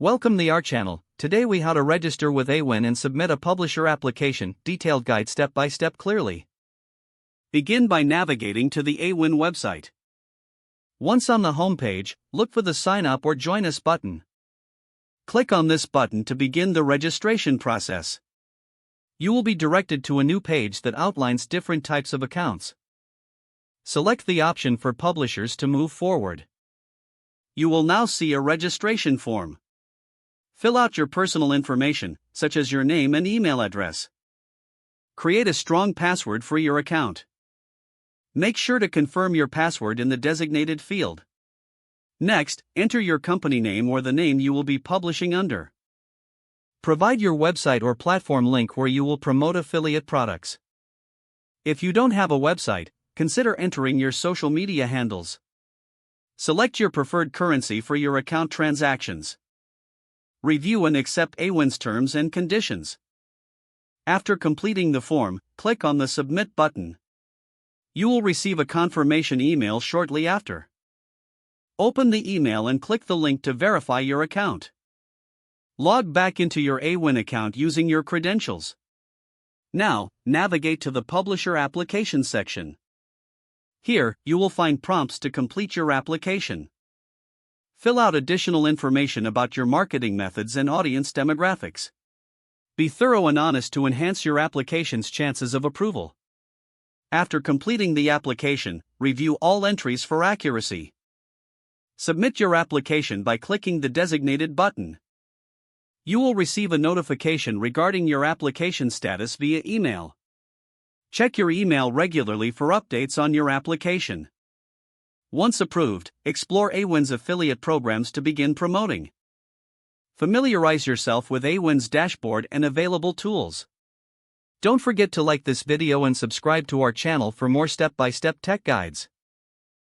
Welcome to our channel. Today we how to register with Awin and submit a publisher application, detailed guide step by step clearly. Begin by navigating to the Awin website. Once on the home page, look for the Sign Up or Join Us button. Click on this button to begin the registration process. You will be directed to a new page that outlines different types of accounts. Select the option for publishers to move forward. You will now see a registration form. Fill out your personal information, such as your name and email address. Create a strong password for your account. Make sure to confirm your password in the designated field. Next, enter your company name or the name you will be publishing under. Provide your website or platform link where you will promote affiliate products. If you don't have a website, consider entering your social media handles. Select your preferred currency for your account transactions. Review and accept Awin's terms and conditions. After completing the form, click on the Submit button. You will receive a confirmation email shortly after. Open the email and click the link to verify your account. Log back into your Awin account using your credentials. Now, navigate to the Publisher Application section. Here, you will find prompts to complete your application. Fill out additional information about your marketing methods and audience demographics. Be thorough and honest to enhance your application's chances of approval. After completing the application, review all entries for accuracy. Submit your application by clicking the designated button. You will receive a notification regarding your application status via email. Check your email regularly for updates on your application. Once approved, explore Awin's affiliate programs to begin promoting. Familiarize yourself with Awin's dashboard and available tools. Don't forget to like this video and subscribe to our channel for more step-by-step tech guides.